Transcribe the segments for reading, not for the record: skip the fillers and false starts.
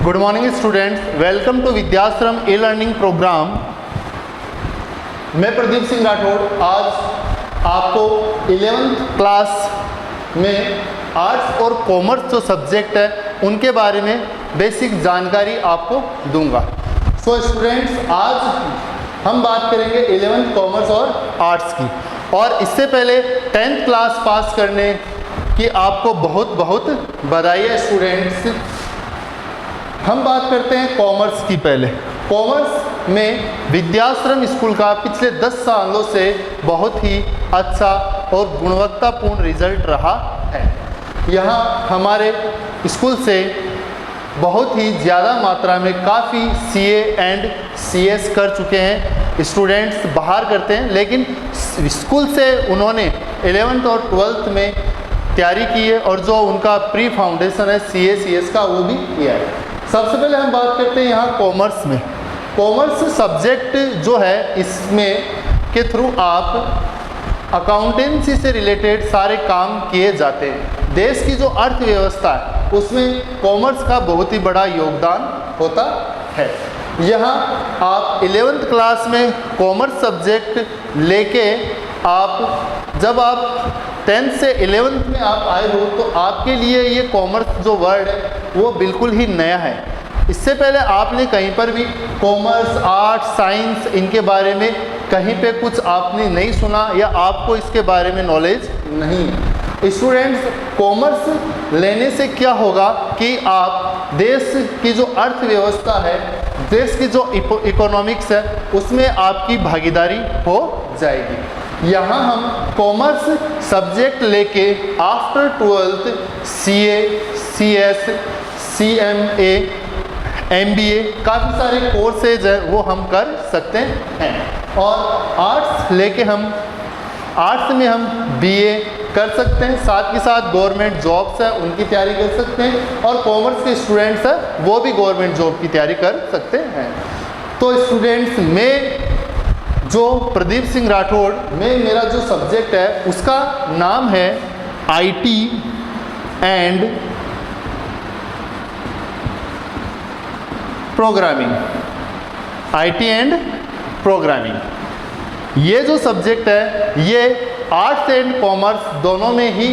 Good morning students, welcome to Vidyashram e learning program. मैं प्रदीप सिंह राठौड़ आज आपको 11th क्लास में आर्ट्स और कॉमर्स जो सब्जेक्ट है उनके बारे में बेसिक जानकारी आपको दूंगा। सो स्टूडेंट्स, आज हम बात करेंगे 11th कॉमर्स और आर्ट्स की। और इससे पहले 10th क्लास पास करने की आपको बहुत बहुत बधाई है स्टूडेंट्स। हम बात करते हैं कॉमर्स की। पहले कॉमर्स में विद्याश्रम स्कूल का पिछले 10 सालों से बहुत ही अच्छा और गुणवत्तापूर्ण रिजल्ट रहा है। यहाँ हमारे स्कूल से बहुत ही ज़्यादा मात्रा में काफ़ी CA एंड CS कर चुके हैं स्टूडेंट्स, बाहर करते हैं, लेकिन स्कूल से उन्होंने 11th और 12th में तैयारी की है और जो उनका प्री फाउंडेशन है CA CS का वो भी किया है। सबसे पहले हम बात करते हैं यहाँ कॉमर्स में। कॉमर्स सब्जेक्ट जो है इसमें के थ्रू आप अकाउंटेंसी से रिलेटेड सारे काम किए जाते हैं। देश की जो अर्थव्यवस्था है उसमें कॉमर्स का बहुत ही बड़ा योगदान होता है। यहाँ आप 11th क्लास में कॉमर्स सब्जेक्ट लेके जब आप 10th से 11th में आप आए हो तो आपके लिए ये कॉमर्स जो वर्ड है वो बिल्कुल ही नया है। इससे पहले आपने कहीं पर भी कॉमर्स, आर्ट्स, साइंस इनके बारे में कहीं पे कुछ आपने नहीं सुना या आपको इसके बारे में नॉलेज नहीं है। स्टूडेंट्स, कॉमर्स लेने से क्या होगा कि आप देश की जो अर्थव्यवस्था है, देश की जो इकोनॉमिक्स है उसमें आपकी भागीदारी हो जाएगी। यहाँ हम कॉमर्स सब्जेक्ट लेके after 12th CA, CS, CMA, MBA काफ़ी सारे कोर्सेज हैं वो हम कर सकते हैं। और आर्ट्स लेके आर्ट्स में हम BA कर सकते हैं, साथ के साथ गवर्नमेंट जॉब्स है उनकी तैयारी कर सकते हैं, और कॉमर्स के स्टूडेंट्स हैं वो भी गवर्नमेंट जॉब की तैयारी कर सकते हैं। तो स्टूडेंट्स, मैं जो प्रदीप सिंह राठौड़ में मेरा जो सब्जेक्ट है उसका नाम है IT and programming. IT and programming ये जो सब्जेक्ट है ये आर्ट्स एंड कॉमर्स दोनों में ही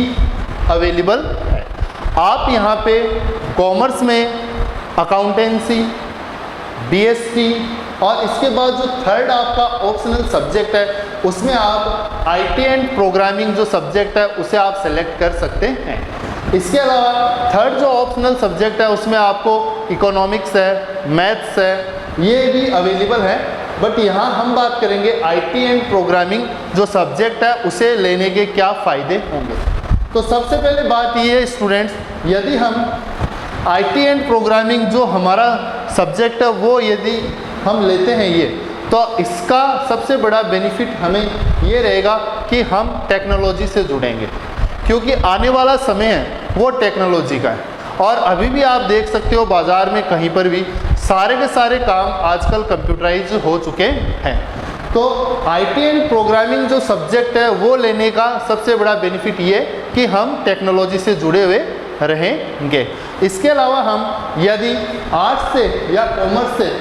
अवेलेबल है। आप यहाँ पे कॉमर्स में अकाउंटेंसी, BSc और इसके बाद जो थर्ड आपका ऑप्शनल सब्जेक्ट है उसमें आप IT एंड प्रोग्रामिंग जो सब्जेक्ट है उसे आप सेलेक्ट कर सकते हैं। इसके अलावा थर्ड जो ऑप्शनल सब्जेक्ट है उसमें आपको इकोनॉमिक्स है, मैथ्स है, ये भी अवेलेबल है। बट यहाँ हम बात करेंगे IT एंड प्रोग्रामिंग जो सब्जेक्ट है उसे लेने के क्या फ़ायदे होंगे। तो सबसे पहले बात ये है स्टूडेंट्स, यदि हम IT एंड प्रोग्रामिंग जो हमारा सब्जेक्ट है वो यदि हम लेते हैं ये, तो इसका सबसे बड़ा बेनिफिट हमें ये रहेगा कि हम टेक्नोलॉजी से जुड़ेंगे, क्योंकि आने वाला समय है वो टेक्नोलॉजी का है। और अभी भी आप देख सकते हो बाज़ार में कहीं पर भी सारे के सारे काम आजकल कंप्यूटराइज हो चुके हैं। तो IT एंड प्रोग्रामिंग जो सब्जेक्ट है वो लेने का सबसे बड़ा बेनिफिट ये कि हम टेक्नोलॉजी से जुड़े हुए रहेंगे। इसके अलावा हम यदि आर्ट्स से या कॉमर्स से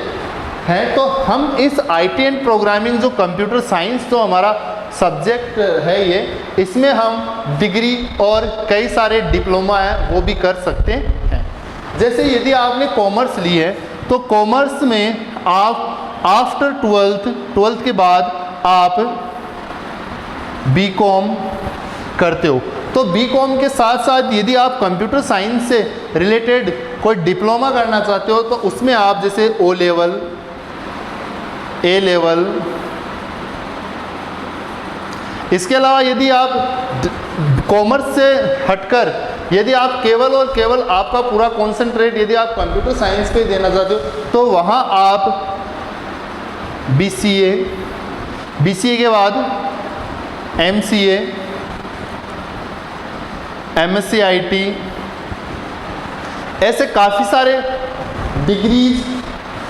हैं तो हम इस IT एंड प्रोग्रामिंग जो कंप्यूटर साइंस जो हमारा सब्जेक्ट है ये, इसमें हम डिग्री और कई सारे डिप्लोमा है वो भी कर सकते हैं। जैसे यदि आपने कॉमर्स ली है तो कॉमर्स में आप आफ्टर 12th के बाद आप BCom करते हो। तो BCom के साथ साथ यदि आप कंप्यूटर साइंस से रिलेटेड कोई डिप्लोमा करना चाहते हो तो उसमें आप जैसे O लेवल, A लेवल, इसके अलावा यदि आप कॉमर्स से हटकर यदि आप केवल और केवल आपका पूरा कॉन्सेंट्रेट यदि आप कंप्यूटर साइंस पे देना चाहते हो तो वहाँ आप BCA के बाद MCA, MSc IT, ऐसे काफ़ी सारे डिग्रीज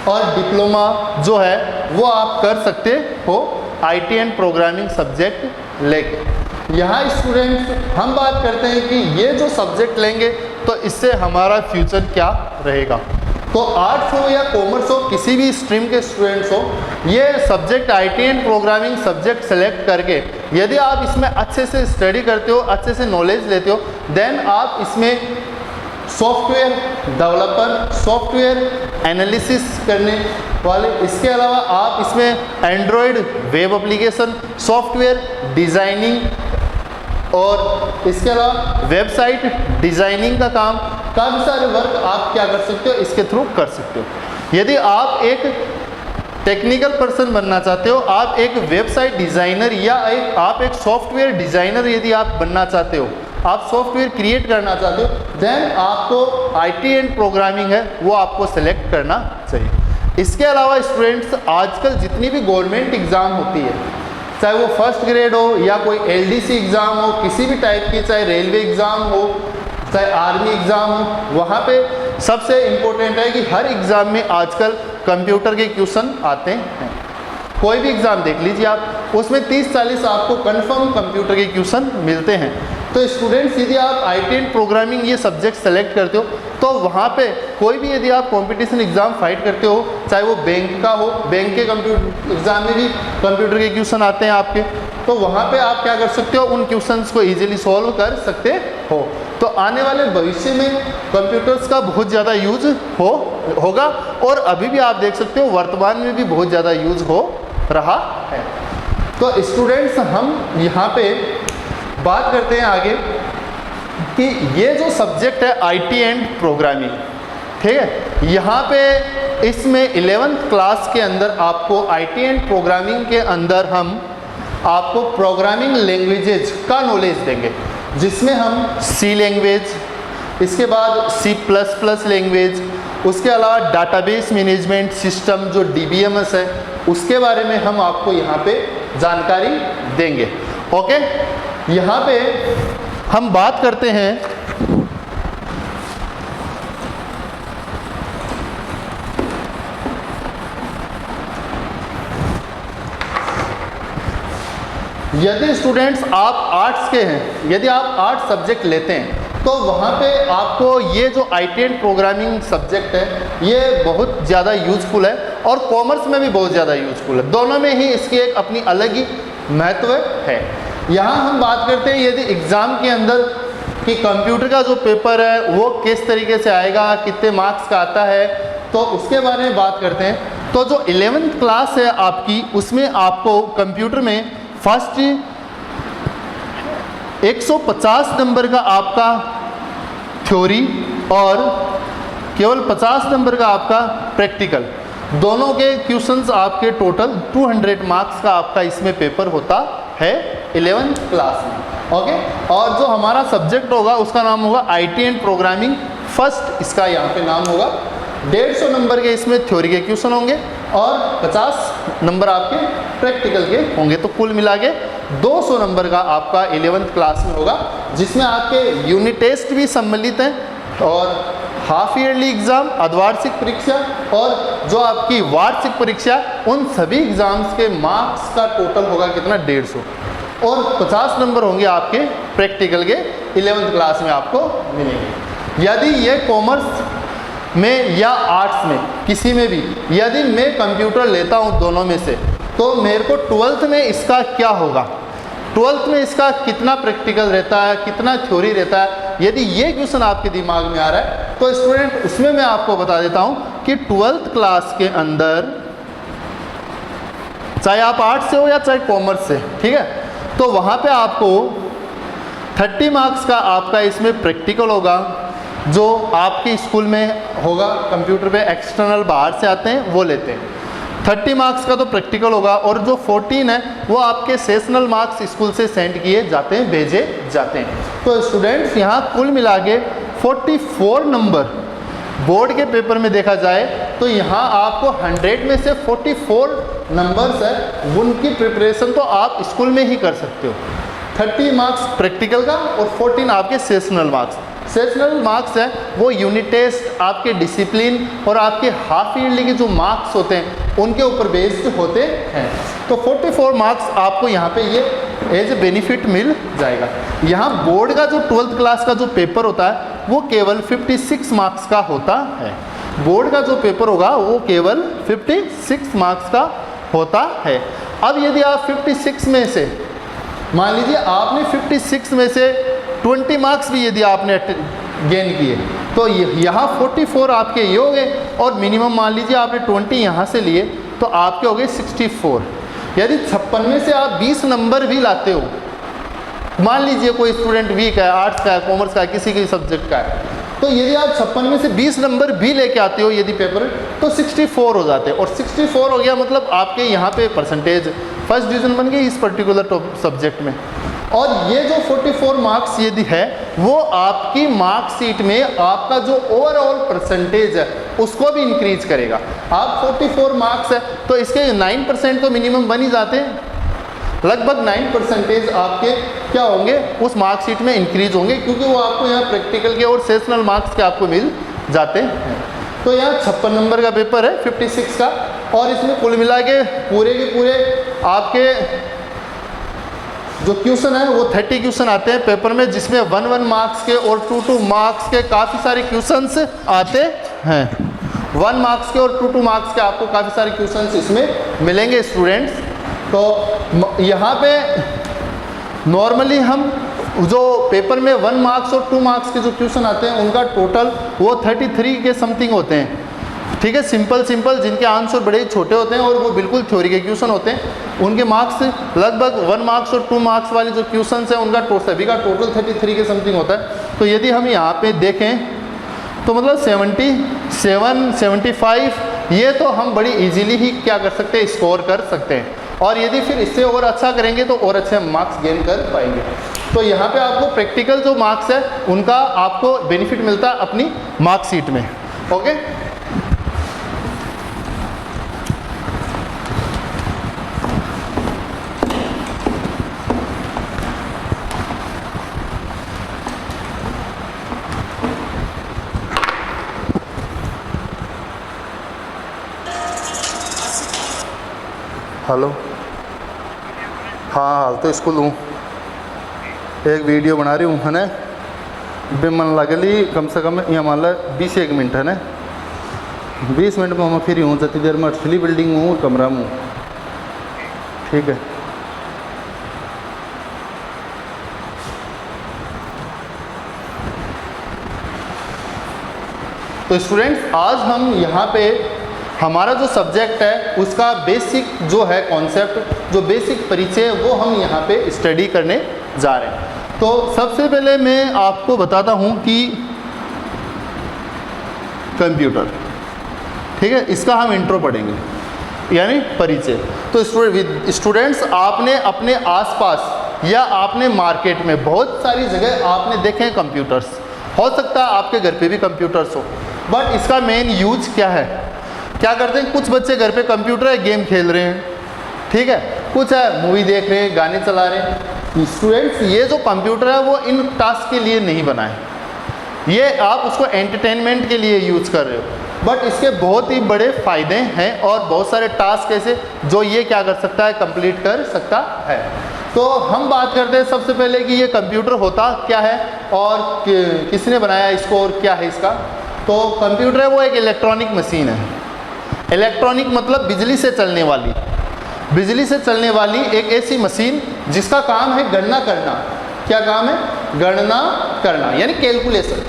और डिप्लोमा जो है वो आप कर सकते हो IT एंड प्रोग्रामिंग सब्जेक्ट लेके। यहाँ स्टूडेंट्स हम बात करते हैं कि ये जो सब्जेक्ट लेंगे तो इससे हमारा फ्यूचर क्या रहेगा। तो आर्ट्स हो या कॉमर्स हो, किसी भी स्ट्रीम के स्टूडेंट्स हो, ये subject IT and programming subject select करके यदि आप इसमें अच्छे से स्टडी करते हो, अच्छे से नॉलेज लेते हो, देन आप इसमें सॉफ्टवेयर डेवलपर, सॉफ्टवेयर एनालिसिस करने वाले, इसके अलावा आप इसमें Android web application, software designing और इसके अलावा वेबसाइट डिज़ाइनिंग का काम, काफ़ी सारे वर्क आप क्या कर सकते हो, इसके थ्रू कर सकते हो। यदि आप एक टेक्निकल पर्सन बनना चाहते हो, आप एक वेबसाइट डिज़ाइनर या आप एक सॉफ्टवेयर डिज़ाइनर यदि आप बनना चाहते हो, आप सॉफ्टवेयर क्रिएट करना चाहते हो, देन आपको आईटी एंड प्रोग्रामिंग है वो आपको सेलेक्ट करना चाहिए। इसके अलावा स्टूडेंट्स, आजकल जितनी भी गवर्नमेंट एग्ज़ाम होती है, चाहे वो फर्स्ट ग्रेड हो या कोई एलडीसी एग्ज़ाम हो, किसी भी टाइप की, चाहे रेलवे एग्ज़ाम हो, चाहे आर्मी एग्ज़ाम हो, वहाँ पे सबसे इम्पोर्टेंट है कि हर एग्ज़ाम में आजकल कंप्यूटर के क्वेश्चन आते हैं। कोई भी एग्ज़ाम देख लीजिए आप, उसमें 30-40 आपको कंफर्म कंप्यूटर के क्वेश्चन मिलते हैं। तो स्टूडेंट्स, यदि आप आईटी एंड प्रोग्रामिंग ये सब्जेक्ट सेलेक्ट करते हो, तो वहाँ पे कोई भी यदि आप कंपटीशन एग्ज़ाम फाइट करते हो, चाहे वो बैंक का हो, बैंक के कंप्यूटर एग्ज़ाम में भी कंप्यूटर के क्वेश्चन आते हैं आपके, तो वहाँ पे आप क्या कर सकते हो, उन क्वेश्चंस को इजीली सॉल्व कर सकते हो। तो आने वाले भविष्य में कंप्यूटर्स का बहुत ज़्यादा यूज होगा और अभी भी आप देख सकते हो वर्तमान में भी बहुत ज़्यादा यूज हो रहा है। तो स्टूडेंट्स, हम यहाँ पे बात करते हैं आगे कि ये जो सब्जेक्ट है आईटी एंड प्रोग्रामिंग, ठीक है, यहाँ पे इसमें 11th क्लास के अंदर आपको आईटी एंड प्रोग्रामिंग के अंदर हम आपको प्रोग्रामिंग लैंग्वेजेज का नॉलेज देंगे, जिसमें हम सी लैंग्वेज, इसके बाद C++ लैंग्वेज, उसके अलावा डाटाबेस मैनेजमेंट सिस्टम जो DBMS है, उसके बारे में हम आपको यहाँ पे जानकारी देंगे। ओके, यहाँ पे हम बात करते हैं यदि स्टूडेंट्स आप आर्ट्स के हैं, यदि आप आर्ट्स सब्जेक्ट लेते हैं, तो वहाँ पे आपको ये जो आईटी एंड प्रोग्रामिंग सब्जेक्ट है ये बहुत ज़्यादा यूजफुल है और कॉमर्स में भी बहुत ज़्यादा यूजफुल है। दोनों में ही इसकी एक अपनी अलग ही महत्व है। यहाँ हम बात करते हैं यदि एग्ज़ाम के अंदर कि कंप्यूटर का जो पेपर है वो किस तरीके से आएगा, कितने मार्क्स का आता है, तो उसके बारे में बात करते हैं। तो जो 11th क्लास है आपकी, उसमें आपको कंप्यूटर में फर्स्ट 150 नंबर का आपका थ्योरी और केवल 50 नंबर का आपका प्रैक्टिकल, दोनों के क्वेश्चंस आपके टोटल 200 मार्क्स का आपका इसमें पेपर होता है 11th क्लास में। ओके, और जो हमारा सब्जेक्ट होगा उसका नाम होगा आईटी एंड प्रोग्रामिंग फर्स्ट, इसका यहाँ पे नाम होगा। 150 नंबर के इसमें थ्योरी के क्वेश्चन होंगे और 50 नंबर आपके प्रैक्टिकल के होंगे, तो कुल मिला के 200 नंबर का आपका 11th क्लास में होगा, जिसमें आपके यूनिट टेस्ट भी सम्मिलित हैं और हाफ ईयरली एग्ज़ाम, अर्धवार्षिक परीक्षा और जो आपकी वार्षिक परीक्षा, उन सभी एग्ज़ाम्स के मार्क्स का टोटल होगा कितना, 150 और 50 नंबर होंगे आपके प्रैक्टिकल के 11th क्लास में आपको मिलेंगे। यदि ये कॉमर्स में या आर्ट्स में किसी में भी यदि मैं कंप्यूटर लेता हूँ दोनों में से, तो मेरे को 12th में इसका क्या होगा, 12th में इसका कितना प्रैक्टिकल रहता है, कितना थ्योरी रहता है, यदि ये क्वेश्चन आपके दिमाग में आ रहा है तो स्टूडेंट उसमें मैं आपको बता देता हूँ कि 12th क्लास के अंदर, चाहे आप आर्ट्स से हो या चाहे कॉमर्स से, ठीक है, तो वहाँ पे आपको 30 मार्क्स का आपका इसमें प्रैक्टिकल होगा, जो आपके स्कूल में होगा, कंप्यूटर पे एक्सटर्नल बाहर से आते हैं वो लेते हैं। 30 मार्क्स का तो प्रैक्टिकल होगा और जो 14 है वो आपके सेशनल मार्क्स स्कूल से सेंड किए जाते हैं, भेजे जाते हैं। तो स्टूडेंट्स, यहाँ कुल मिला के 44 नंबर बोर्ड के पेपर में देखा जाए तो यहाँ आपको 100 में से 44 नंबर्स है, उनकी प्रिपरेशन तो आप स्कूल में ही कर सकते हो। 30 मार्क्स प्रैक्टिकल का और 14 आपके सेशनल मार्क्स। सेशनल मार्क्स है वो यूनिट टेस्ट, आपके डिसिप्लिन और आपके हाफ ईयरली के जो मार्क्स होते हैं उनके ऊपर बेस्ड होते हैं। तो 44 मार्क्स आपको यहाँ पे ये एज ए बेनिफिट मिल जाएगा। यहाँ बोर्ड का जो 12th क्लास का जो पेपर होता है वो केवल 56 मार्क्स का होता है। बोर्ड का जो पेपर होगा वो केवल 56 मार्क्स का होता है। अब यदि आप 56 में से मान लीजिए आपने 56 में से 20 मार्क्स भी यदि आपने गेन किए तो यहाँ 44 आपके ये हो गए, और मिनिमम मान लीजिए आपने 20 यहाँ से लिए तो आपके हो गए 64। यदि 56 में से आप 20 नंबर भी लाते हो, मान लीजिए कोई स्टूडेंट वीक है, आर्ट्स का है, कॉमर्स का है, किसी के सब्जेक्ट का है, तो यदि आप 56 में से 20 नंबर भी लेके आते हो यदि पेपर, तो 64 हो जाते हैं। और 64 हो गया मतलब आपके यहाँ पे परसेंटेज फर्स्ट डिवीज़न बन गई इस पर्टिकुलर सब्जेक्ट में। और ये जो 44 मार्क्स यदि है वो आपकी मार्कशीट में आपका जो ओवरऑल परसेंटेज है उसको भी इंक्रीज करेगा। आप 44 मार्क्स है तो इसके 9% तो मिनिमम बन ही जाते हैं, लगभग 9% आपके क्या होंगे उस मार्कशीट में इंक्रीज होंगे, क्योंकि वो आपको यहाँ प्रैक्टिकल के और सेशनल मार्क्स के आपको मिल जाते हैं। तो यहाँ 56 नंबर का पेपर है 56 का, और इसमें कुल मिला के पूरे आपके जो क्वेश्चन है वो 30 क्वेश्चन आते हैं पेपर में, जिसमें 1 मार्क्स के और 2 मार्क्स के काफ़ी सारे क्वेश्चंस आते हैं। 1 मार्क्स के और 2 मार्क्स के आपको काफ़ी सारे क्वेश्चंस इसमें मिलेंगे स्टूडेंट्स। तो यहाँ पे नॉर्मली हम जो पेपर में 1 मार्क्स और 2 मार्क्स के जो क्वेश्चन आते हैं उनका टोटल वो 33 के समथिंग होते हैं, ठीक है। सिंपल जिनके आंसर बड़े ही छोटे होते हैं और वो बिल्कुल थ्योरी के क्वेश्चन होते हैं, उनके मार्क्स लगभग 1 मार्क्स और 2 मार्क्स वाले जो क्वेश्चन हैं उनका सभी का टोटल 33 के समथिंग होता है। तो यदि हम यहाँ पे देखें तो मतलब 77, 75 ये तो हम बड़ी इजीली ही क्या कर सकते हैं, स्कोर कर सकते हैं। और यदि फिर इससे और अच्छा करेंगे तो और अच्छे मार्क्स गेन कर पाएंगे। तो यहाँ पे आपको प्रैक्टिकल जो मार्क्स है उनका आपको बेनिफिट मिलता है अपनी मार्कशीट में। ओके, हेलो, हाँ हाल तो स्कूल हूँ, एक वीडियो बना रही हूँ है ना, बेमन लगली कम से कम यहाँ मान ला 20-1 मिनट है ना, 20 मिनट में मैं फ्री हूँ, जितनी देर में असली बिल्डिंग हूँ कमरा में हूँ, ठीक है। तो स्टूडेंट्स आज हम यहाँ पे हमारा जो सब्जेक्ट है उसका बेसिक जो है कॉन्सेप्ट, जो बेसिक परिचय वो हम यहाँ पे स्टडी करने जा रहे हैं। तो सबसे पहले मैं आपको बताता हूँ कि कंप्यूटर, ठीक है, इसका हम इंट्रो पढ़ेंगे यानी परिचय। तो स्टूडेंट्स आपने अपने आसपास या आपने मार्केट में बहुत सारी जगह आपने देखे हैं कंप्यूटर्स, हो सकता है आपके घर पे भी कंप्यूटर्स हो, बट इसका मेन यूज क्या है, क्या करते हैं, कुछ बच्चे घर पे कंप्यूटर है गेम खेल रहे हैं, ठीक है, कुछ है मूवी देख रहे हैं, गाने चला रहे हैं। स्टूडेंट्स ये जो कंप्यूटर है वो इन टास्क के लिए नहीं बना है, ये आप उसको एंटरटेनमेंट के लिए यूज कर रहे हो, बट इसके बहुत ही बड़े फ़ायदे हैं और बहुत सारे टास्क ऐसे जो ये क्या कर सकता है, कंप्लीट कर सकता है। तो हम बात करते हैं सबसे पहले कि ये कंप्यूटर होता क्या है और किसने बनाया इसको और क्या है इसका। तो कंप्यूटर है वो एक इलेक्ट्रॉनिक मशीन है। इलेक्ट्रॉनिक मतलब बिजली से चलने वाली, बिजली से चलने वाली एक ऐसी मशीन जिसका काम है गणना करना। क्या काम है, गणना करना यानी कैलकुलेशन,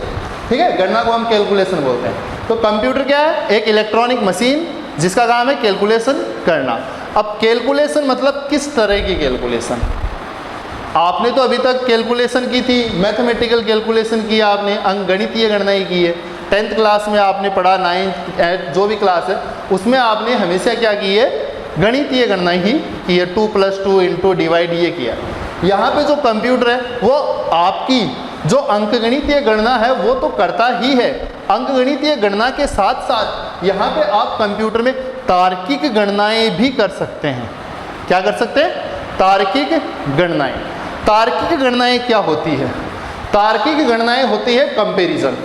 ठीक है, गणना को हम कैलकुलेशन बोलते हैं। तो कंप्यूटर क्या है, एक इलेक्ट्रॉनिक मशीन जिसका काम है कैलकुलेशन करना। अब कैलकुलेशन मतलब किस तरह की कैलकुलेशन, आपने तो अभी तक कैलकुलेशन की थी, मैथमेटिकल कैलकुलेशन किया आपने, अंकगणितीय गणनाएं की है, 10th क्लास में आपने पढ़ा, 9th 8th जो भी क्लास है उसमें आपने हमेशा क्या की है, गणितीय गणना ही की है, 2 + 2 × डिवाइड ये किया। यहाँ पे जो कंप्यूटर है वो आपकी जो अंकगणितीय गणना है वो तो करता ही है, अंकगणितीय गणना के साथ साथ यहाँ पे आप कंप्यूटर में तार्किक गणनाएं भी कर सकते हैं। क्या कर सकते हैं, तार्किक गणनाएं। तार्किक गणनाएं क्या होती है, तार्किक गणनाएं होती है कंपैरिजन,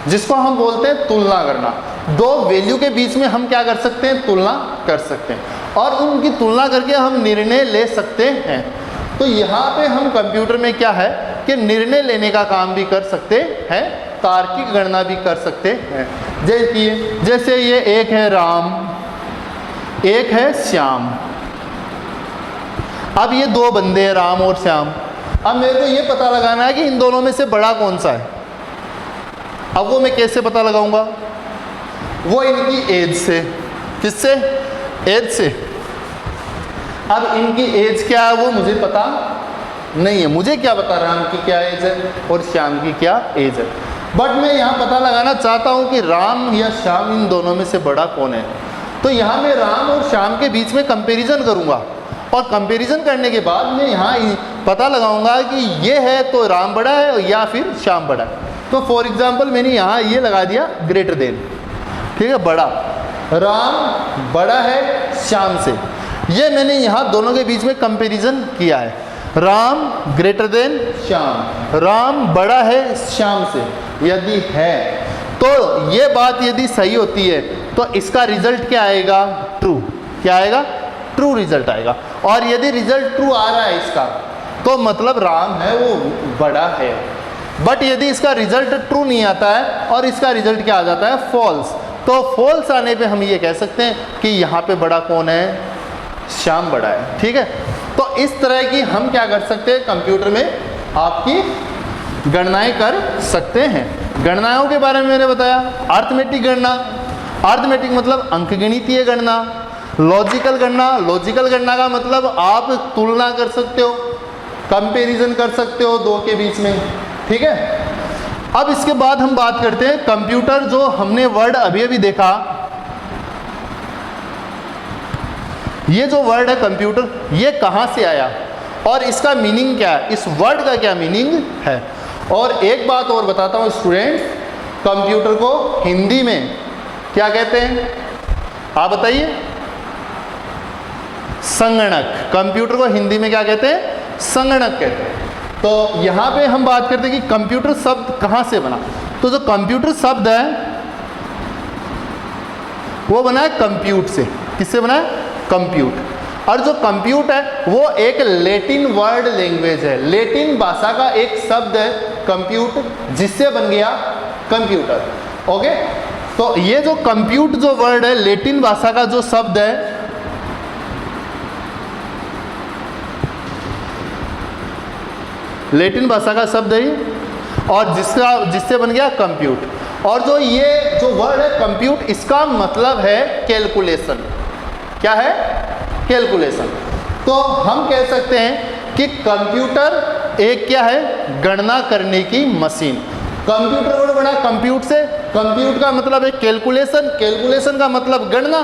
जिसको हम बोलते हैं तुलना करना। दो वैल्यू के बीच में हम क्या कर सकते हैं, तुलना कर सकते हैं और उनकी तुलना करके हम निर्णय ले सकते हैं। तो यहाँ पे हम कंप्यूटर में क्या है कि निर्णय लेने का काम भी कर सकते हैं तार्किक गणना भी कर सकते हैं। जैसे ये एक है राम, एक है श्याम। अब ये दो बंदे हैं राम और श्याम। अब मेरे को ये पता लगाना है कि इन दोनों में से बड़ा कौन सा है। अब वो मैं कैसे पता लगाऊंगा? वो इनकी एज से। किससे? एज से। अब इनकी एज क्या है वो मुझे पता नहीं है। मुझे क्या पता राम की क्या एज है और श्याम की क्या एज है, बट मैं यहाँ पता लगाना चाहता हूँ कि राम या श्याम इन दोनों में से बड़ा कौन है। तो यहाँ मैं राम और श्याम के बीच में कंपैरिजन करूँगा और कंपैरिजन करने के बाद मैं यहाँ पता लगाऊंगा कि ये है तो राम बड़ा है या फिर श्याम बड़ा है। तो फॉर एग्जांपल मैंने यहाँ ये लगा दिया ग्रेटर देन, ठीक है, बड़ा। राम बड़ा है श्याम से, ये मैंने यहाँ दोनों के बीच में कंपैरिजन किया है। राम ग्रेटर देन श्याम, राम बड़ा है श्याम से यदि है तो ये बात यदि सही होती है तो इसका रिजल्ट क्या आएगा? ट्रू। क्या आएगा? ट्रू रिजल्ट आएगा। और यदि रिजल्ट ट्रू आ रहा है इसका तो मतलब राम है वो बड़ा है। बट यदि इसका रिजल्ट ट्रू नहीं आता है और इसका रिजल्ट क्या आ जाता है? फॉल्स। तो फॉल्स आने पे हम ये कह सकते हैं कि यहाँ पे बड़ा कौन है? श्याम बड़ा है। ठीक है, तो इस तरह की हम क्या कर सकते हैं? कंप्यूटर में आपकी गणनाएं कर सकते हैं। गणनाओं के बारे में मैंने बताया। अर्थमेटिक गणना, अर्थमेटिक मतलब अंकगणितीय गणना। लॉजिकल गणना, लॉजिकल गणना का मतलब आप तुलना कर सकते हो, कंपैरिजन कर सकते हो दो के बीच में। ठीक है, अब इसके बाद हम बात करते हैं कंप्यूटर। जो हमने वर्ड अभी अभी देखा, ये जो वर्ड है कंप्यूटर, ये कहाँ से आया और इसका मीनिंग क्या है, इस वर्ड का क्या मीनिंग है। और एक बात और बताता हूँ स्टूडेंट्स, कंप्यूटर को हिंदी में क्या कहते हैं? आप बताइए। संगणक। कंप्यूटर को हिंदी में क्या कहते हैं? संगणक कहते हैं। तो यहाँ पे हम बात करते हैं कि कंप्यूटर शब्द कहाँ से बना। तो जो कंप्यूटर शब्द है वो बना है कंप्यूट से। किससे बना है? कंप्यूट। और जो कंप्यूट है वो एक लैटिन वर्ड लैंग्वेज है, लैटिन भाषा का एक शब्द है कंप्यूट, जिससे बन गया कंप्यूटर। ओके, तो ये जो कंप्यूट जो वर्ड है, लैटिन भाषा का जो शब्द है, लैटिन भाषा का शब्द है और जिससे बन गया कंप्यूट। और जो ये जो वर्ड है कंप्यूट, इसका मतलब है कैलकुलेशन। क्या है? कैलकुलेशन। तो हम कह सकते हैं कि कंप्यूटर एक क्या है? गणना करने की मशीन। कंप्यूटर वर्ड बना कंप्यूट से, कंप्यूट का मतलब है कैलकुलेशन, कैलकुलेशन का मतलब गणना।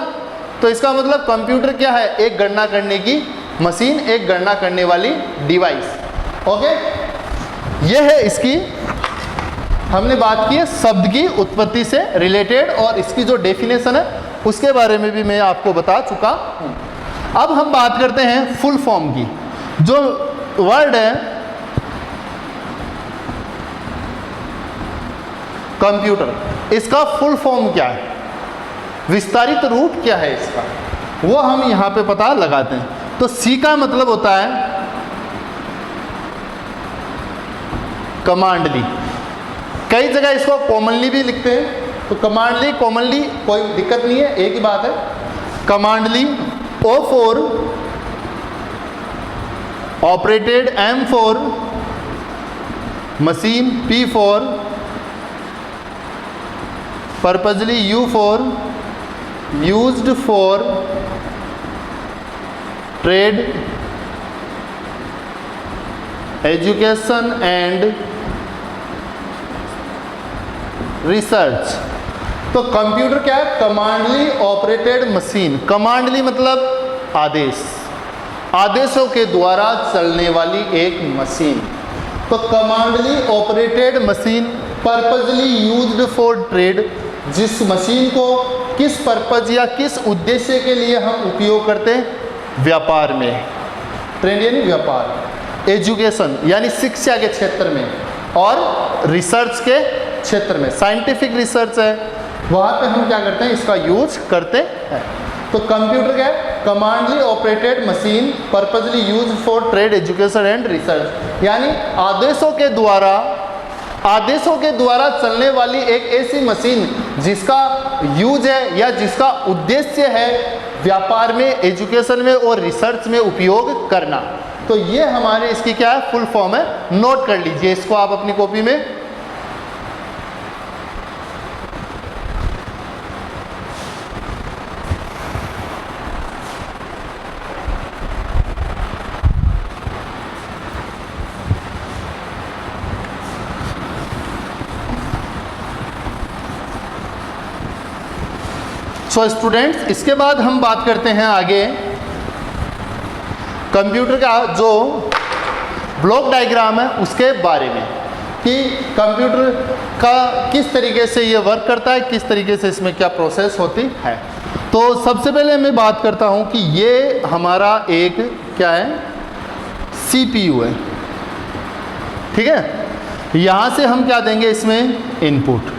तो इसका मतलब कंप्यूटर क्या है? एक गणना करने की मशीन, एक गणना करने वाली डिवाइस। ओके, ये है इसकी, हमने बात की है शब्द की उत्पत्ति से रिलेटेड, और इसकी जो डेफिनेशन है उसके बारे में भी मैं आपको बता चुका हूँ। अब हम बात करते हैं फुल फॉर्म की। जो वर्ड है कंप्यूटर, इसका फुल फॉर्म क्या है, विस्तारित रूप क्या है इसका, वो हम यहाँ पे पता लगाते हैं। तो सी का मतलब होता है कमांडली। कई जगह इसको कॉमनली भी लिखते हैं, तो कमांडली कॉमनली कोई दिक्कत नहीं है, एक ही बात है। कमांडली O for operated, M for machine, P for purposely, U for used for trade, education and research। तो कंप्यूटर क्या है? Commandly operated machine. कमांडली मतलब आदेश, आदेशों के द्वारा चलने वाली एक मशीन। तो commandly operated machine, purposely used for trade, जिस मशीन को किस पर्पज या किस उद्देश्य के लिए हम उपयोग करते हैं? व्यापार में। ट्रेड यानी व्यापार। एजुकेशन यानी शिक्षा के क्षेत्र में, और रिसर्च के क्षेत्र में, साइंटिफिक रिसर्च है वहाँ पे हम क्या करते हैं? इसका यूज करते हैं। तो कंप्यूटर क्या है? Commandly operated machine, purposely use for trade, education and research, यानी आदेशों के द्वारा आदेशों के द्वारा चलने वाली एक ऐसी मशीन जिसका यूज है या जिसका उद्देश्य है व्यापार में, एजुकेशन में और रिसर्च में उपयोग करना। तो ये हमारे इसकी क्या है, फुल फॉर्म है, नोट कर लीजिए इसको आप अपनी कॉपी में। सो स्टूडेंट्स, इसके बाद हम बात करते हैं आगे कंप्यूटर का जो ब्लॉक डायग्राम है उसके बारे में, कि कंप्यूटर का किस तरीके से ये वर्क करता है, किस तरीके से इसमें क्या प्रोसेस होती है। तो सबसे पहले मैं बात करता हूँ कि ये हमारा एक क्या है, CPU है, ठीक है। यहाँ से हम क्या देंगे इसमें, इनपुट,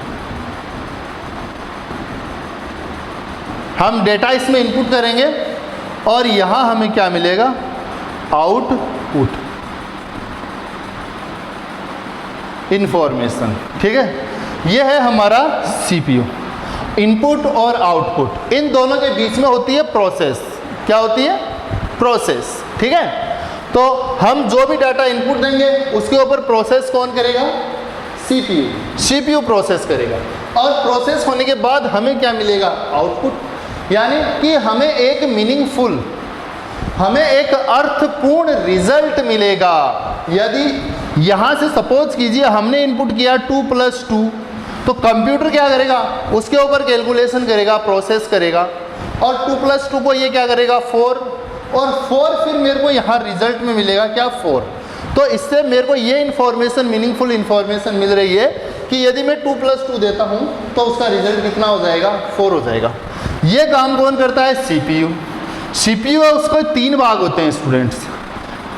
हम डेटा इसमें इनपुट करेंगे और यहाँ हमें क्या मिलेगा, आउटपुट, इंफॉर्मेशन, ठीक है। यह है हमारा CPU। इनपुट और आउटपुट, इन दोनों के बीच में होती है प्रोसेस। क्या होती है, प्रोसेस, ठीक है। तो हम जो भी डाटा इनपुट देंगे उसके ऊपर प्रोसेस कौन करेगा, CPU प्रोसेस करेगा। और प्रोसेस होने के बाद हमें क्या मिलेगा, आउटपुट, यानी कि हमें एक मीनिंगफुल, हमें एक अर्थपूर्ण रिजल्ट मिलेगा। यदि यहाँ से सपोज कीजिए हमने इनपुट किया 2 + 2, तो कंप्यूटर क्या करेगा, उसके ऊपर कैलकुलेशन करेगा, प्रोसेस करेगा, और 2 + 2 को ये क्या करेगा, 4, और 4 फिर मेरे को यहाँ रिजल्ट में मिलेगा क्या, 4। तो इससे मेरे को ये इन्फॉर्मेशन, मीनिंगफुल इन्फॉर्मेशन मिल रही है कि यदि मैं 2 + 2 देता हूँ तो उसका रिजल्ट कितना हो जाएगा, 4 हो जाएगा। ये काम कौन करता है, CPU है, उसको 3 भाग होते हैं स्टूडेंट्स,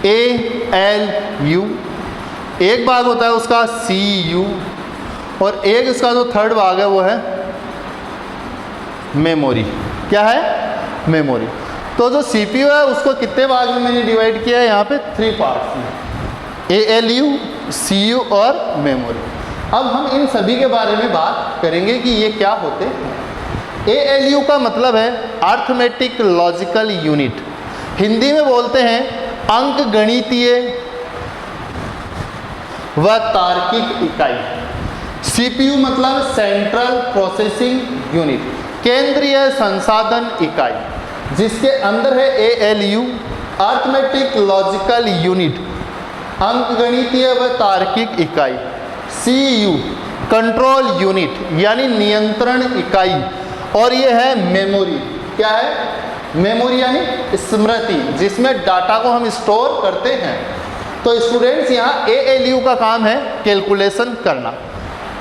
ALU, एक भाग होता है उसका CU, और एक इसका जो थर्ड भाग है वो है मेमोरी। क्या है, मेमोरी। तो जो CPU है उसको कितने भाग में मैंने डिवाइड किया है, यहाँ पे 3 पार्ट्स में, ALU, CU और मेमोरी। अब हम इन सभी के बारे में बात करेंगे कि ये क्या होते हैं। ALU का मतलब है अर्थमेटिक लॉजिकल यूनिट, हिंदी में बोलते हैं अंक गणितीय व तार्किक इकाई। CPU मतलब सेंट्रल प्रोसेसिंग यूनिट, केंद्रीय संसाधन इकाई, जिसके अंदर है ALU अर्थमेटिक लॉजिकल यूनिट, अंक गणितीय व तार्किक इकाई। CU कंट्रोल यूनिट यानी नियंत्रण इकाई, और ये है मेमोरी। क्या है, मेमोरी यानी स्मृति, जिसमें डाटा को हम स्टोर करते हैं। तो स्टूडेंट्स, यहाँ ALU का काम है कैलकुलेशन करना,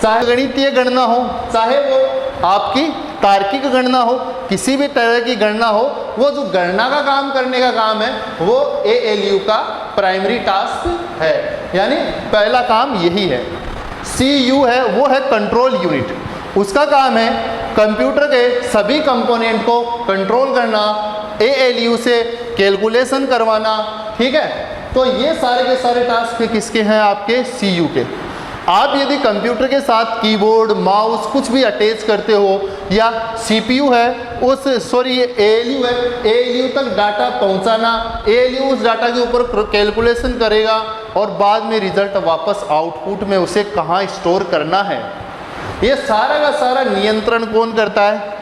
चाहे गणितीय गणना हो, चाहे वो आपकी तार्किक गणना हो, किसी भी तरह की गणना हो, वो जो गणना का काम करने का काम है वो ALU का प्राइमरी टास्क है, यानी पहला काम यही है। CU है, वो है कंट्रोल यूनिट, उसका काम है कंप्यूटर के सभी कंपोनेंट को कंट्रोल करना, ALU से कैलकुलेशन करवाना, ठीक है। तो ये सारे के सारे टास्क किसके हैं, आपके CU के। आप यदि कंप्यूटर के साथ कीबोर्ड, माउस कुछ भी अटैच करते हो, या CPU है उस ALU है, ALU तक डाटा पहुंचाना, ALU उस डाटा के ऊपर कैलकुलेशन करेगा और बाद में रिजल्ट वापस आउटपुट में उसे कहाँ स्टोर करना है, ये सारा का सारा नियंत्रण कौन करता है,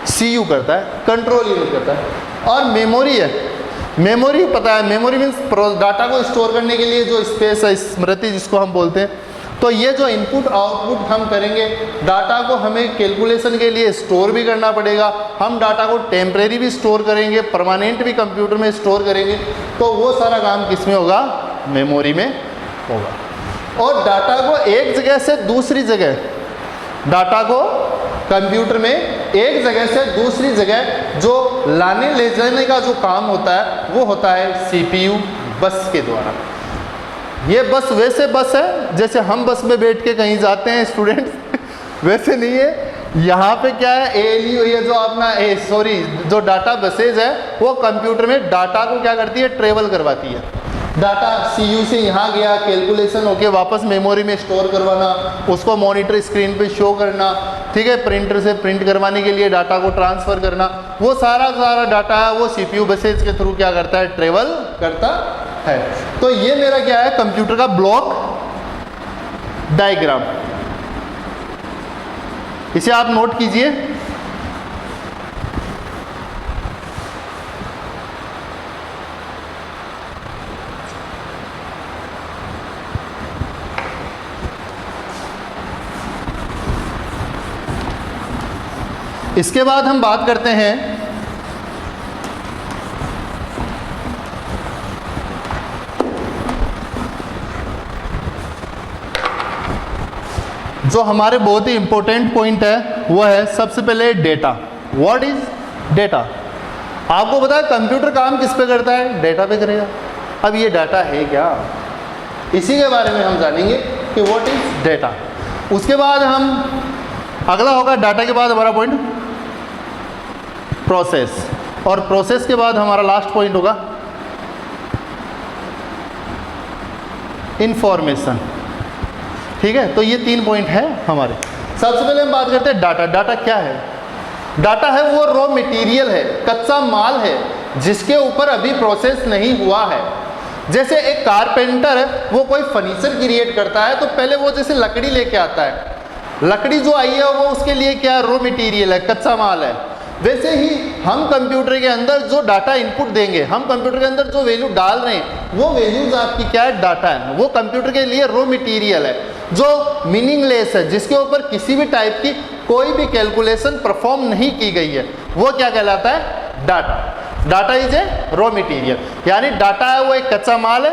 CU करता है, कंट्रोल यूनिट करता है। और मेमोरी है, मेमोरी पता है, मेमोरी मीन्स डाटा को स्टोर करने के लिए जो स्पेस है, स्मृति जिसको हम बोलते हैं। तो ये जो इनपुट आउटपुट हम करेंगे, डाटा को हमें कैलकुलेशन के लिए स्टोर भी करना पड़ेगा, हम डाटा को टेम्परेरी भी स्टोर करेंगे, परमानेंट भी कंप्यूटर में स्टोर करेंगे, तो वो सारा काम किस में होगा, मेमोरी में होगा। और डाटा को एक जगह से दूसरी जगह, डाटा को कंप्यूटर में एक जगह से दूसरी जगह जो लाने ले जाने का जो काम होता है वो होता है CPU बस के द्वारा। ये बस वैसे बस है जैसे हम बस में बैठ के कहीं जाते हैं स्टूडेंट्स, वैसे नहीं है। यहाँ पे क्या है, ALU, ये जो अपना जो डाटा बसेज है वो कंप्यूटर में डाटा को क्या करती है, ट्रेवल करवाती है। डाटा सीयू से यहाँ गया, कैलकुलेशन होके वापस मेमोरी में स्टोर करवाना, उसको मॉनिटर स्क्रीन पे शो करना, ठीक है, प्रिंटर से प्रिंट करवाने के लिए डाटा को ट्रांसफ़र करना, वो सारा डाटा है वो सीपीयू बसेज के थ्रू क्या करता है, ट्रेवल करता है। तो ये मेरा क्या है, कंप्यूटर का ब्लॉक डायग्राम, इसे आप नोट कीजिए। इसके बाद हम बात करते हैं जो हमारे बहुत ही इंपॉर्टेंट पॉइंट है, वो है सबसे पहले डेटा। What is data? आपको पता है कंप्यूटर काम किस पे करता है, डेटा पे करेगा। अब ये डाटा है क्या, इसी के बारे में हम जानेंगे कि व्हाट इज डेटा। उसके बाद हम अगला होगा डाटा के बाद हमारा पॉइंट प्रोसेस, और प्रोसेस के बाद हमारा लास्ट पॉइंट होगा इंफॉर्मेशन। ठीक है, तो ये 3 पॉइंट है हमारे। सबसे पहले हम बात करते हैं डाटा। डाटा क्या है? डाटा है वो रॉ मटेरियल है, कच्चा माल है, जिसके ऊपर अभी प्रोसेस नहीं हुआ है। जैसे एक कारपेंटर है, वो कोई फर्नीचर क्रिएट करता है तो पहले वो जैसे लकड़ी लेके आता है, लकड़ी जो आई है वो उसके लिए क्या है, रॉ मटेरियल है, कच्चा माल है। वैसे ही हम कंप्यूटर के अंदर जो डाटा इनपुट देंगे, हम कंप्यूटर के अंदर जो वैल्यू डाल रहे हैं, वो वैल्यूज आपकी क्या है, डाटा है। वो कंप्यूटर के लिए रॉ मटेरियल है जो मीनिंगलेस है, जिसके ऊपर किसी भी टाइप की कोई भी कैलकुलेशन परफॉर्म नहीं की गई है, वो क्या कहलाता है, data. Data is a raw material, यानी डाटा है वो एक कच्चा माल है,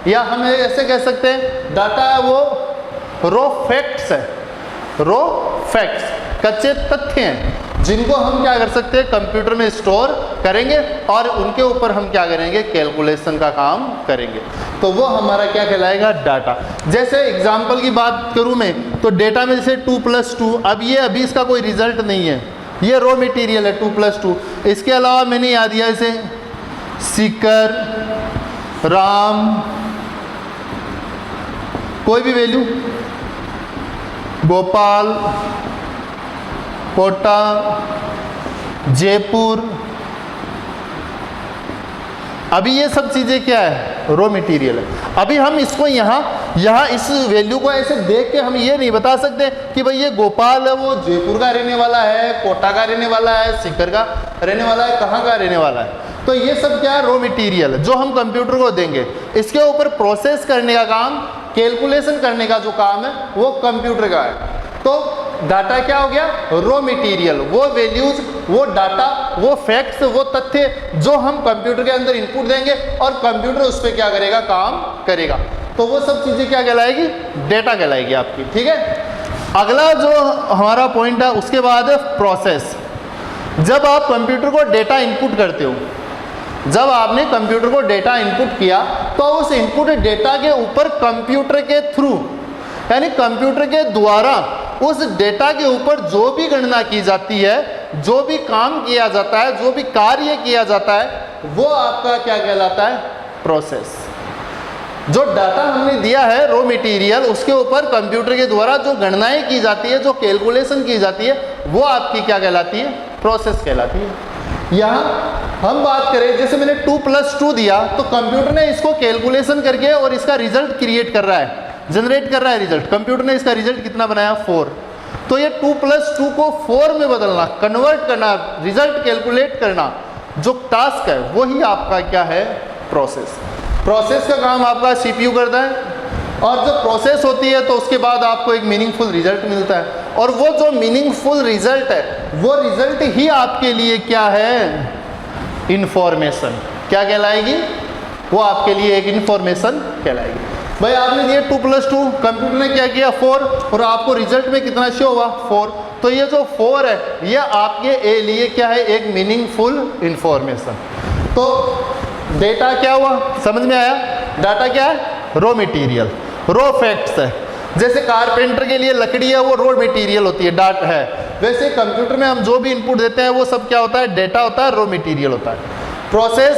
या हम ऐसे कह सकते हैं डाटा है वो रॉ फैक्ट्स है। रॉ फैक्ट्स कच्चे तथ्य हैं जिनको हम क्या कर सकते हैं, कंप्यूटर में स्टोर करेंगे और उनके ऊपर हम क्या करेंगे, कैलकुलेशन का काम करेंगे। तो वो हमारा क्या कहलाएगा, डाटा। जैसे एग्जांपल की बात करूं मैं, तो डेटा में जैसे 2 + 2, अब ये अभी इसका कोई रिजल्ट नहीं है, ये रॉ मटेरियल है 2 + 2। इसके अलावा मैंने याद दिया इसे सीकर, राम, कोई भी वैल्यू, भोपाल, कोटा, जयपुर, अभी ये सब चीज़ें क्या है, रॉ मटेरियल है। अभी हम इसको यहाँ इस वैल्यू को ऐसे देख के हम ये नहीं बता सकते कि भाई ये गोपाल है वो जयपुर का रहने वाला है, कोटा का रहने वाला है, सीकर का रहने वाला है, कहाँ का रहने वाला है। तो ये सब क्या है, रॉ मटेरियल जो हम कंप्यूटर को देंगे। इसके ऊपर प्रोसेस करने का काम, कैलकुलेशन करने का जो काम है, वो कंप्यूटर का है। तो डाटा क्या हो गया, रॉ मटेरियल, वो वैल्यूज, वो डाटा, वो फैक्ट्स, वो तथ्य जो हम कंप्यूटर के अंदर इनपुट देंगे और कंप्यूटर उस पर क्या करेगा, काम करेगा। तो वो सब चीज़ें क्या कहलाएगी, डेटा कहलाएगी आपकी। ठीक है, अगला जो हमारा पॉइंट है उसके बाद है प्रोसेस। जब आप कंप्यूटर को डेटा इनपुट करते हो, जब आपने कंप्यूटर को डेटा इनपुट किया, तो उस इनपुट डेटा के ऊपर कंप्यूटर के थ्रू, यानी कंप्यूटर के द्वारा उस डेटा के ऊपर जो भी गणना की जाती है, जो भी काम किया जाता है, जो भी कार्य किया जाता है, वो आपका क्या कहलाता है, प्रोसेस। जो डाटा हमने दिया है रॉ मटेरियल, उसके ऊपर कंप्यूटर के द्वारा जो गणनाएं की जाती है, जो कैलकुलेशन की जाती है, वो आपकी क्या कहलाती है, प्रोसेस कहलाती है। यहाँ हम बात करें, जैसे मैंने 2 + 2 दिया, तो कंप्यूटर ने इसको कैलकुलेशन करके और इसका रिजल्ट क्रिएट कर रहा है, जनरेट कर रहा है रिजल्ट। कंप्यूटर ने इसका रिजल्ट कितना बनाया, 4। तो ये 2 + 2 को 4 में बदलना, कन्वर्ट करना, रिजल्ट कैलकुलेट करना, जो टास्क है वही आपका क्या है, प्रोसेस। प्रोसेस का काम आपका सीपीयू करता है, और जब प्रोसेस होती है तो उसके बाद आपको एक मीनिंगफुल रिजल्ट मिलता है, और वो जो मीनिंगफुल रिजल्ट है, वो रिजल्ट ही आपके लिए क्या है, इंफॉर्मेशन। क्या कहलाएगी, वो आपके लिए एक इंफॉर्मेशन कहलाएगी। भाई आपने दिए 2 + 2, कंप्यूटर ने क्या किया, 4, और आपको रिजल्ट में कितना शो हुआ, 4। तो ये जो 4 है, ये आपके लिए क्या है, एक मीनिंगफुल इंफॉर्मेशन। तो डेटा क्या हुआ, समझ में आया? डाटा क्या है, रॉ मटेरियल, रॉ फैक्ट्स है। जैसे कारपेंटर के लिए लकड़ी है, वो रॉ मटेरियल होती है, डाटा है। वैसे कंप्यूटर में हम जो भी इनपुट देते हैं वो सब क्या होता है, डेटा होता है, रॉ मटेरियल होता है। प्रोसेस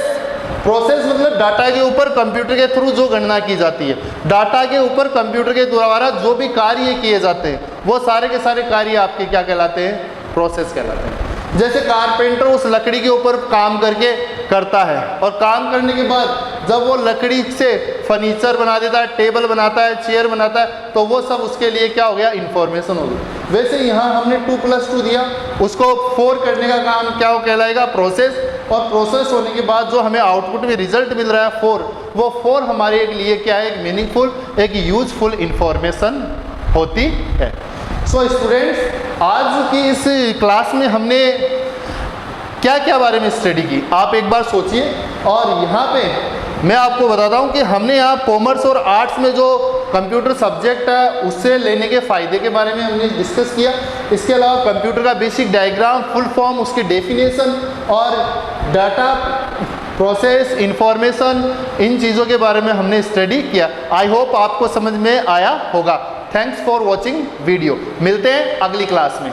प्रोसेस मतलब डाटा के ऊपर कंप्यूटर के थ्रू जो गणना की जाती है, डाटा के ऊपर कंप्यूटर के द्वारा जो भी कार्य किए जाते हैं वो सारे के सारे कार्य आपके क्या कहलाते हैं, प्रोसेस कहलाते हैं। जैसे कारपेंटर उस लकड़ी के ऊपर काम करके करता है और काम करने के बाद जब वो लकड़ी से फर्नीचर बना देता है, टेबल बनाता है, चेयर बनाता है, तो वो सब उसके लिए क्या हो गया, इंफॉर्मेशन हो गई। वैसे यहाँ हमने 2+2 दिया, उसको 4 करने का काम क्या हो कहलाएगा, प्रोसेस। और प्रोसेस होने के बाद जो हमें आउटपुट में रिजल्ट मिल रहा है 4, वो 4 हमारे लिए क्या है, एक मीनिंगफुल, एक यूजफुल इंफॉर्मेशन होती है। सो स्टूडेंट्स, आज की इस क्लास में हमने क्या क्या बारे में स्टडी की आप एक बार सोचिए। और यहाँ पे मैं आपको बताता हूँ कि हमने यहाँ कॉमर्स और आर्ट्स में जो कंप्यूटर सब्जेक्ट है उससे लेने के फ़ायदे के बारे में हमने डिस्कस किया। इसके अलावा कंप्यूटर का बेसिक डायग्राम, फुल फॉर्म, उसकी डेफिनेशन और डाटा प्रोसेस, इंफॉर्मेशन, इन चीज़ों के बारे में हमने स्टडी किया। आई होप आपको समझ में आया होगा। Thanks for watching video. मिलते हैं अगली क्लास में।